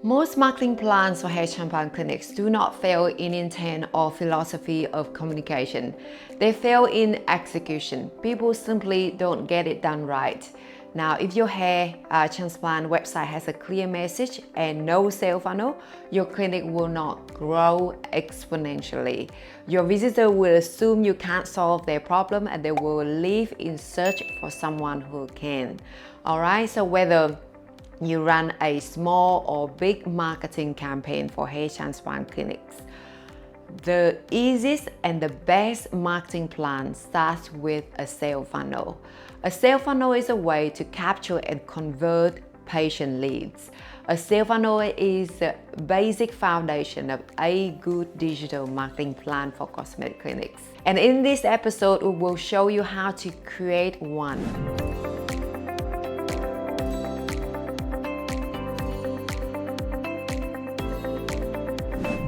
Most marketing plans for hair transplant clinics do not fail in intent or philosophy of communication. They fail in execution. People simply don't get it done right. Now, if your hair transplant website has a clear message and no sales funnel, your clinic will not grow exponentially. Your visitor will assume you can't solve their problem and they will leave in search for someone who can. Alright, so whether you run a small or big marketing campaign for hair transplant clinics, the easiest and the best marketing plan starts with a sales funnel. A sales funnel is a way to capture and convert patient leads. A sales funnel is the basic foundation of a good digital marketing plan for cosmetic clinics. And in this episode, we will show you how to create one.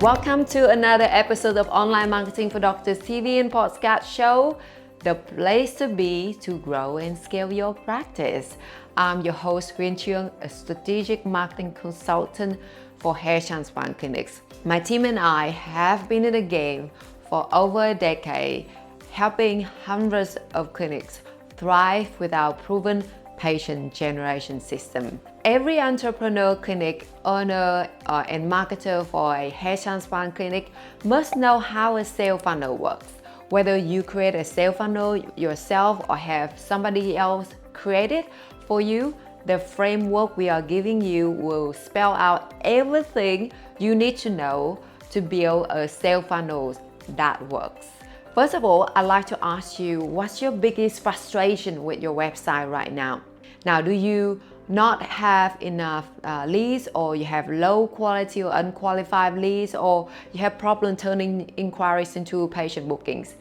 Welcome to another episode of Online Marketing for Doctors TV and Podcast Show, the place to be to grow and scale your practice. I'm your host, Huyên Trương, a strategic marketing consultant for hair transplant clinics. My team and I have been in the game for over a decade, helping hundreds of clinics thrive with our proven patient generation system. Every entrepreneur, clinic owner, and marketer for a hair transplant clinic must know how a sales funnel works. Whether you create a sales funnel yourself or have somebody else create it for you, the framework we are giving you will spell out everything you need to know to build a sales funnel that works. First of all, I'd like to ask you, what's your biggest frustration with your website right now? Now, do you not have enough leads, or you have low quality or unqualified leads, or you have problem turning inquiries into patient bookings?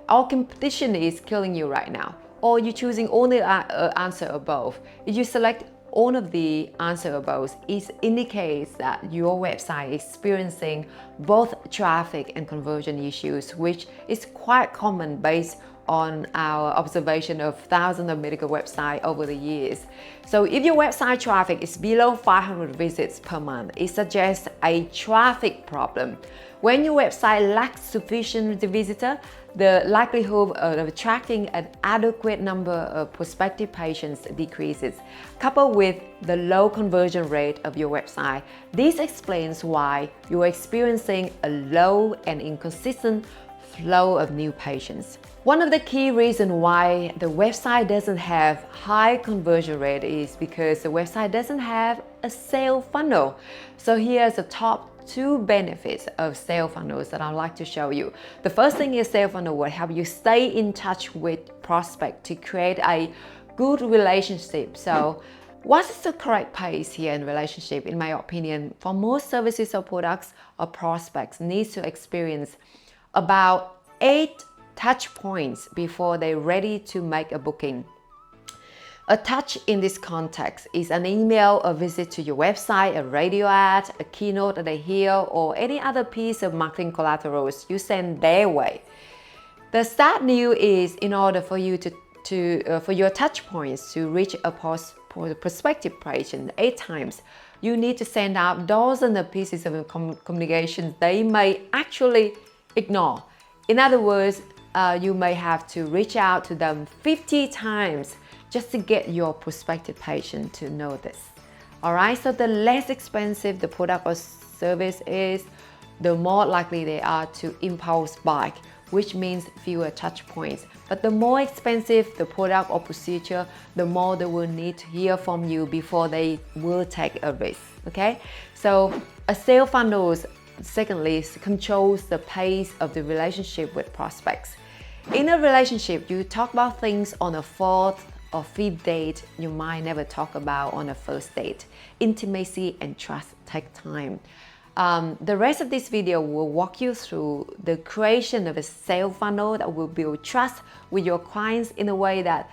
Our competition is killing you right now, or you're choosing only answer above. If you select all of the answer above, it indicates that your website is experiencing both traffic and conversion issues, which is quite common based on our observation of thousands of medical websites over the years. So if your website traffic is below 500 visits per month, it suggests a traffic problem. When your website lacks sufficient visitor, the likelihood of attracting an adequate number of prospective patients decreases. Coupled with the low conversion rate of your website, this explains why you are experiencing a low and inconsistent flow of new patients. One of the key reasons why the website doesn't have high conversion rate is because the website doesn't have a sales funnel. So here's the top 2 benefits of sales funnels that I'd like to show you. The first thing is sales funnel will help you stay in touch with prospects to create a good relationship. So what is the correct pace here in relationship? In my opinion, for most services or products, or prospects needs to experience about 8 touch points before they're ready to make a booking. A touch in this context is an email, a visit to your website, a radio ad, a keynote that they hear, or any other piece of marketing collaterals you send their way. The start new is in order for you for your touch points to reach a prospective patient 8 times. You need to send out dozens of pieces of communications they may actually ignore. In other words, you may have to reach out to them 50 times just to get your prospective patient to notice. Alright, so the less expensive the product or service is, the more likely they are to impulse buy, which means fewer touch points. But the more expensive the product or procedure, the more they will need to hear from you before they will take a risk. Okay, so a sales funnel, secondly, controls the pace of the relationship with prospects. In a relationship, you talk about things on a 4th or 5th date you might never talk about on a first date. Intimacy and trust take time. The rest of this video will walk you through the creation of a sales funnel that will build trust with your clients in a way that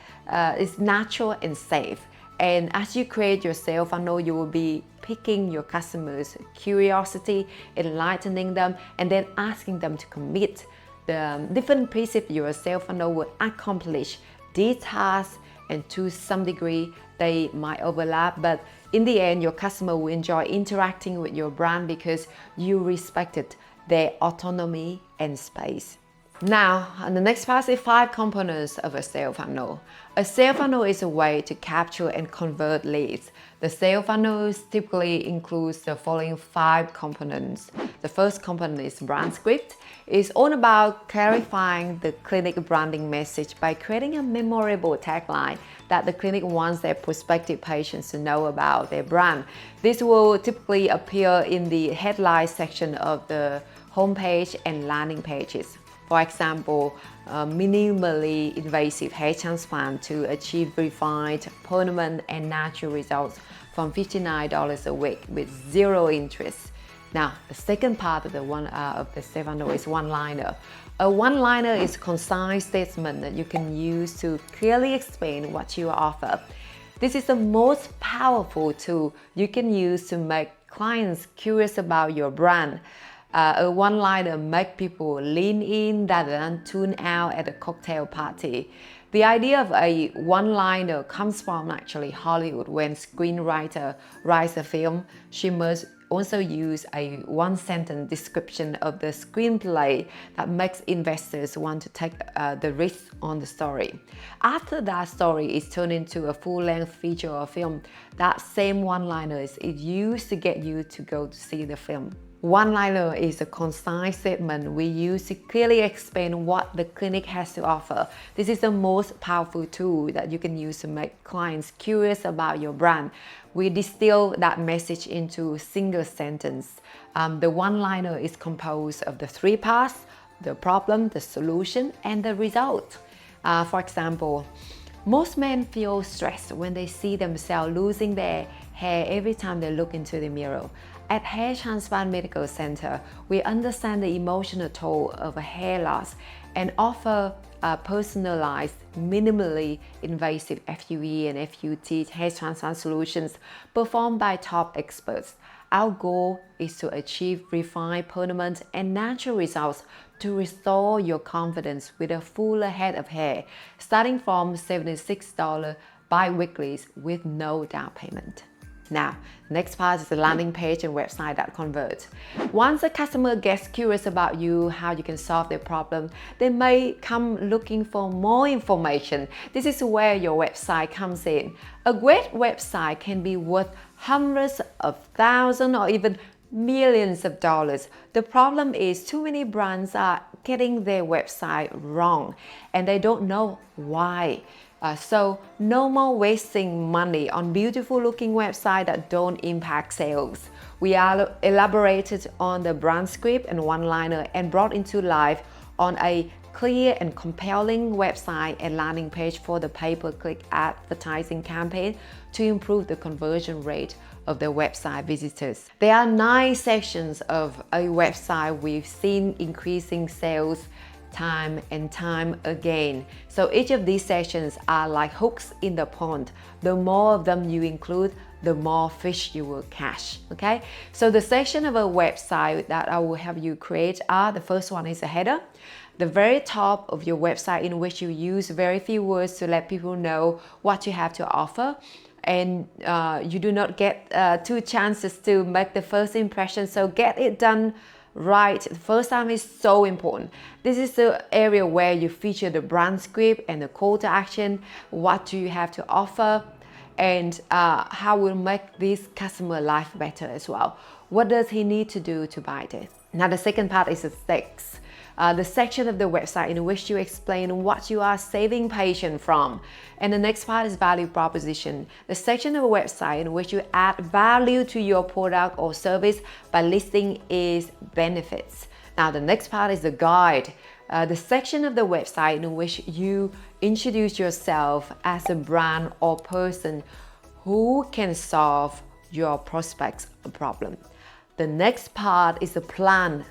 is natural and safe. And as you create your sales funnel, you will be piquing your customers' curiosity, enlightening them, and then asking them to commit. The different pieces of your sales funnel will accomplish these tasks and to some degree they might overlap, but in the end your customer will enjoy interacting with your brand because you respected their autonomy and space. Now, the next part is 5 components of a sales funnel. A sales funnel is a way to capture and convert leads. The sales funnel typically includes the following 5 components. The first component is brand script. It's all about clarifying the clinic branding message by creating a memorable tagline that the clinic wants their prospective patients to know about their brand. This will typically appear in the headline section of the homepage and landing pages. For example, minimally invasive hair transplant to achieve refined, permanent, and natural results from $59 a week with 0 interest. Now, the second part of the sales funnel is one-liner. A one-liner is a concise statement that you can use to clearly explain what you offer. This is the most powerful tool you can use to make clients curious about your brand. A one-liner makes people lean in rather than tune out at a cocktail party. The idea of a one-liner comes from actually Hollywood. When screenwriter writes a film, she must also use a one-sentence description of the screenplay that makes investors want to take the risk on the story. After that story is turned into a full-length feature or film, that same one-liner is used to get you to go to see the film. One-liner is a concise statement we use to clearly explain what the clinic has to offer. This is the most powerful tool that you can use to make clients curious about your brand. We distill that message into a single sentence. The one-liner is composed of the 3 parts: the problem, the solution, and the result. For example, most men feel stressed when they see themselves losing their hair every time they look into the mirror. At Hair Transplant Medical Center, we understand the emotional toll of a hair loss and offer personalized, minimally invasive FUE and FUT hair transplant solutions performed by top experts. Our goal is to achieve refined, permanent, and natural results to restore your confidence with a fuller head of hair, starting from $76 bi-weekly with no down payment. Now, next part is the landing page and website that converts. Once a customer gets curious about you, how you can solve their problem, they may come looking for more information. This is where your website comes in. A great website can be worth hundreds of thousands or even millions of dollars. The problem is too many brands are getting their website wrong and they don't know why. So no more wasting money on beautiful looking websites that don't impact sales. We are elaborated on the brand script and one-liner and brought into life on a clear and compelling website and landing page for the pay-per-click advertising campaign to improve the conversion rate of the website visitors. There are 9 sections of a website we've seen increasing sales time and time again. So each of these sections are like hooks in the pond. The more of them you include, the more fish you will catch. Okay, so the section of a website that I will have you create are: the first one is a header, the very top of your website, in which you use very few words to let people know what you have to offer, and you do not get 2 chances to make the first impression, so get it done right the first time is so important. This is the area where you feature the brand script and the call to action. What do you have to offer, and how will make this customer life better as well? What does he need to do to buy this? Now the second part is the text. The section of the website in which you explain what you are saving patients from. And the next part is value proposition. The section of a website in which you add value to your product or service by listing its benefits. Now the next part is the guide. The section of the website in which you introduce yourself as a brand or person who can solve your prospect's problem. The next part is the plan,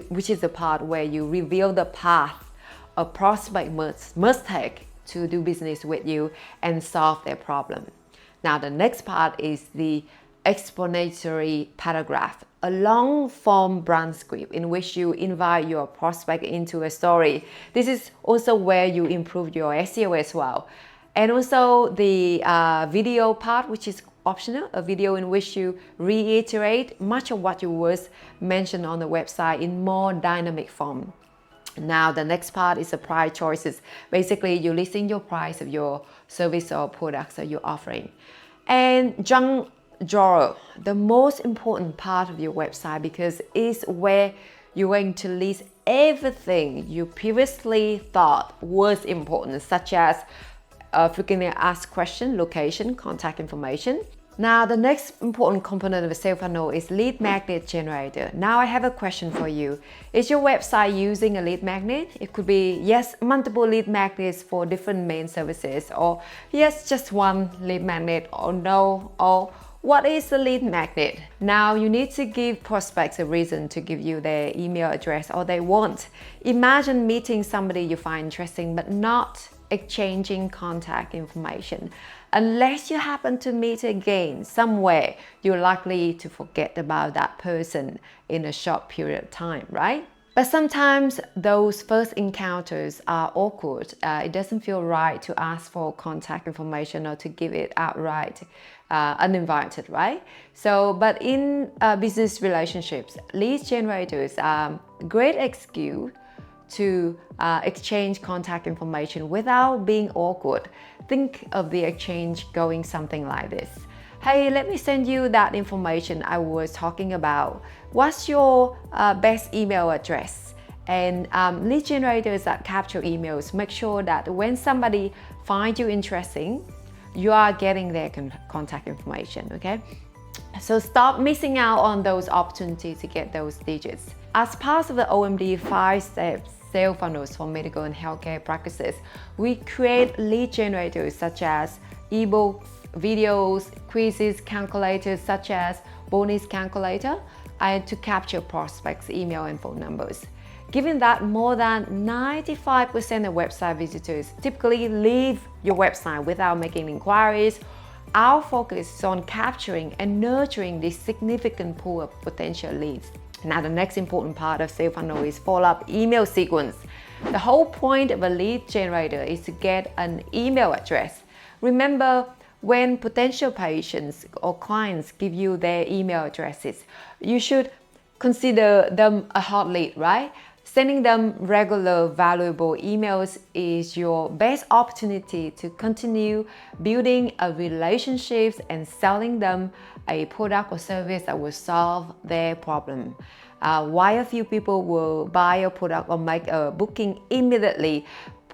which is the part where you reveal the path a prospect must take to do business with you and solve their problem. Now the next part is the explanatory paragraph, a long form brand script in which you invite your prospect into a story. This is also where you improve your SEO as well. And also the video part, which is optional, a video in which you reiterate much of what you was mentioned on the website in more dynamic form. Now the next part is the price choices. Basically, you're listing your price of your service or products that you're offering. And junk drawer, the most important part of your website, because it's where you're going to list everything you previously thought was important, such as frequently asked question, location, contact information. Now, the next important component of a sales funnel is lead magnet generator. Now, I have a question for you. Is your website using a lead magnet? It could be, yes, multiple lead magnets for different main services, or yes, just one lead magnet, or no, or what is a lead magnet? Now, you need to give prospects a reason to give you their email address or they want. Imagine meeting somebody you find interesting, but not exchanging contact information. Unless you happen to meet again somewhere, you're likely to forget about that person in a short period of time, right? But sometimes those first encounters are awkward. It doesn't feel right to ask for contact information or to give it outright uninvited, right? So, but in business relationships, lead generators are a great excuse to exchange contact information without being awkward. Think of the exchange going something like this. Hey, let me send you that information I was talking about. What's your best email address? And lead generators that capture emails make sure that when somebody finds you interesting, you are getting their contact information, okay? So stop missing out on those opportunities to get those digits. As part of the OMD 5-step sales funnels for medical and healthcare practices, we create lead generators such as ebooks, videos, quizzes, calculators such as bonus calculator, and to capture prospects' email and phone numbers. Given that more than 95% of website visitors typically leave your website without making inquiries, our focus is on capturing and nurturing this significant pool of potential leads. Now, the next important part of sales funnel is follow-up email sequence. The whole point of a lead generator is to get an email address. Remember, when potential patients or clients give you their email addresses, you should consider them a hot lead, right? Sending them regular, valuable emails is your best opportunity to continue building a relationships and selling them a product or service that will solve their problem. Why a few people will buy a product or make a booking immediately,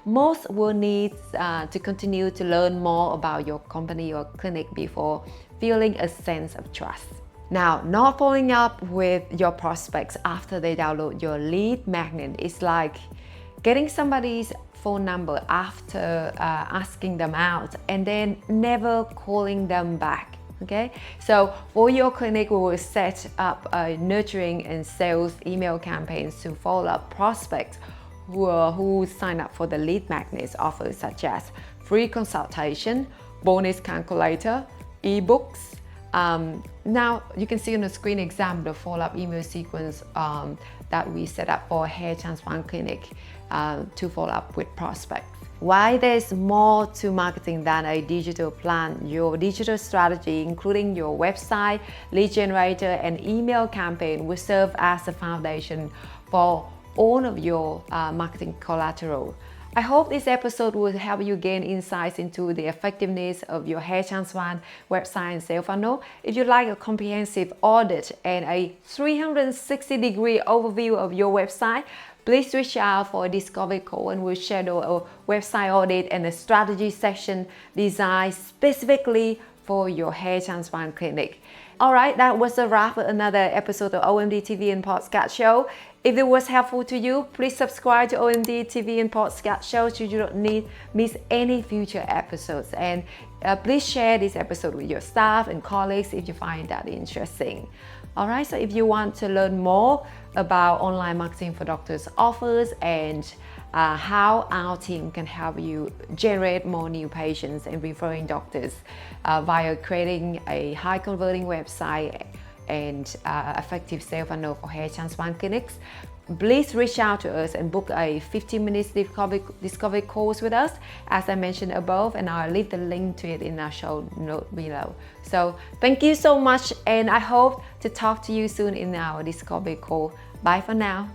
most will need to continue to learn more about your company or clinic before feeling a sense of trust. Now, not following up with your prospects after they download your lead magnet is like getting somebody's phone number after asking them out and then never calling them back. Okay, so for your clinic, we will set up nurturing and sales email campaigns to follow up prospects who sign up for the lead magnets offers such as free consultation, bonus calculator, ebooks. Now you can see on the screen example the follow-up email sequence that we set up for a hair transplant clinic to follow up with prospects. Why there's more to marketing than a digital plan? Your digital strategy, including your website, lead generator, and email campaign will serve as the foundation for all of your marketing collateral. I hope this episode will help you gain insights into the effectiveness of your hair transplant website and sales funnel. If you'd like a comprehensive audit and a 360-degree overview of your website, please reach out for a discovery call and we'll schedule a website audit and a strategy session designed specifically for your hair transplant clinic. All right, that was a wrap of another episode of OMD TV and Podcast Show. If it was helpful to you, please subscribe to OMD TV and Podcast Show so you don't miss any future episodes. And please share this episode with your staff and colleagues if you find that interesting. All right, so if you want to learn more about online marketing for doctors offers and how our team can help you generate more new patients and referring doctors via creating a high converting website and effective sales funnel for hair transplant clinics, please reach out to us and book a 15-minute discovery course with us, as I mentioned above, and I'll leave the link to it in our show note below. So thank you so much, and I hope to talk to you soon in our discovery call. Bye for now.